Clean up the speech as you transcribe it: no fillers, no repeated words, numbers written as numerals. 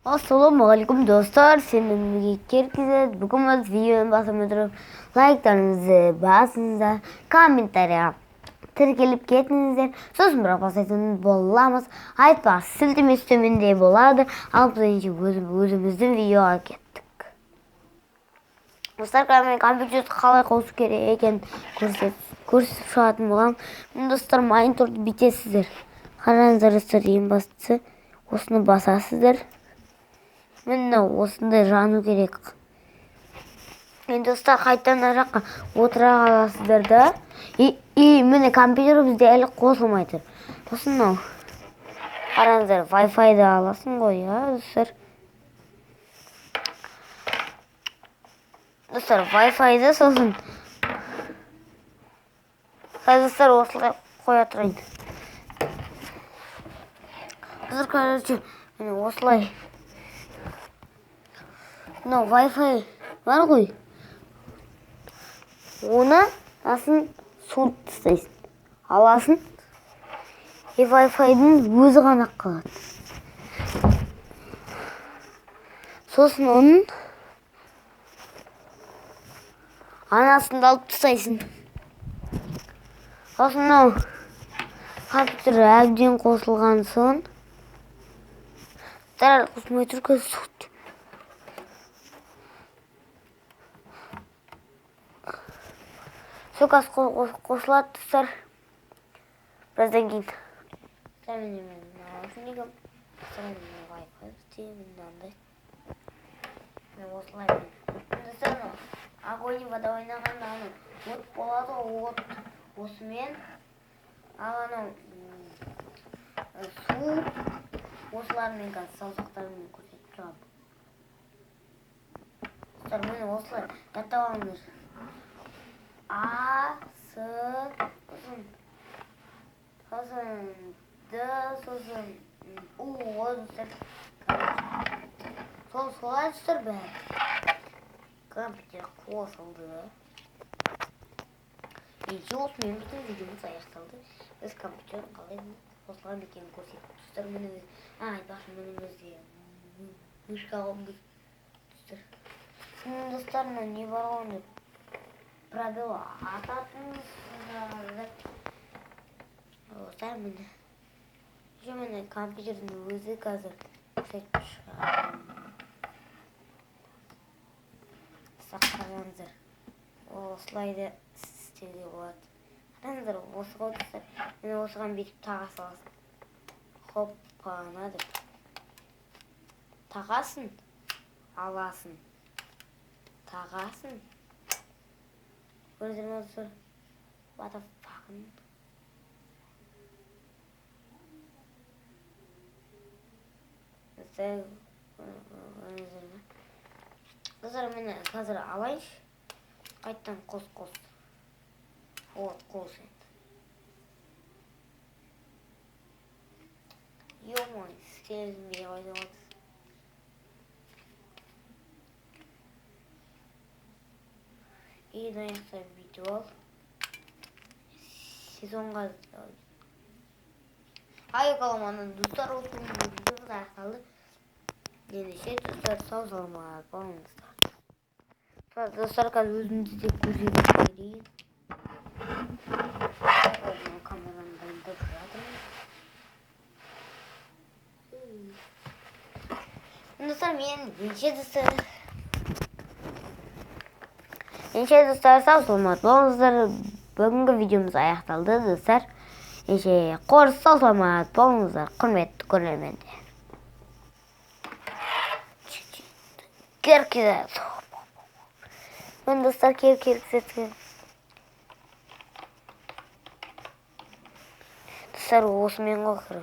Ассалаумағалейкум достар, сенімге келдіңіздер. Бүгін біз видеоны басып отырып, лайктарыңызды басыңыздар, комментария тіркеліп кетіңіздер. Сосын бірақ бастайтын боламыз. Айтпақ сілтемесі төменде болады. Ал біз өзіміздің видеоға кеттік. Достар, компьютерді қалай қосу керек екенін көрсетіп шығатын болам. Достар, мониторды бүйтесіздер. Қараңыздар достар, ең бастысы осыны басасыздар. Міне осындай жану керек. Енді достар, қайтадан ана жаққа отыра қаласыздар да. Міне компьютер бізде әлі қосылмай тұр. Сосын мынау қараңыздар, Wi-Fi-ді аласың ғой, достар. Достар, Wi-Fi-ді сосын достар, осылай қоя тұрайын. Достар, короче, міне осылай. Мынау Wi-Fi бар ғой. Оны асын суырып тастайсың. Аласың. Wi-Fi-дің өзі ғана қалады. Сосын оның анасында алып тастайсың. Сосын мынау компьютер әбден қосылған соң дәл қосылмай тұр қазір. Сол газ қосылады достар. Біраздан кейін. Мен осылай. Достар, огонь вода ойнағанда от болады ғой, от осымен. Ал анау су осылармен қазір саусақтармен көрсетіп тұрады. Достар, мені осылай жаттап алыңдар. А, С, сосын Д, сосын У, достар. Солай достар бәрі. Компьютер қосылды. Осымен біздің видеомыз аяқталды. Біз компьютер қалай қосылған екенін көрсеттік. Достар, міне айтпақшы, міне бізде мышка қойдық. Достар, не бар ғой деп пробел ататынсыздар. Достар, міне компьютердің өзі қазір сөйтіп шығады. Сақтағаныздар. Осылайды істеуге болады. Қараңыздар, осы ғой достар. Міне осыған бүйтіп таға саласың. Хоппана деп. Тағасын, аласың. Тағасын. Көрдіңіздер ме достар? What the fuck? Достар, мені қазір алайыншы. Қайттан қос. Вот, қос енді. Ё-мой, істелізімге қайда қойдыз. И аяқтап бүйтіп ал. Сезонға айқаламанын достар, осы видеомыз аяқталды. Ендеше достар, сау саламат болыңыздар. Достар, қазір өзімді де көрсетіп берейін. Камераны дайындап жатырмын. Достар, мен Енше достар, сау саламат болыңыздар. Бүгінгі видеомыз аяқталды достар. Қорыс сау саламат болыңыздар, құрметті көрермендер. Керкеде. Мен достар, керкесетке. Достар, осымен ғой, короче.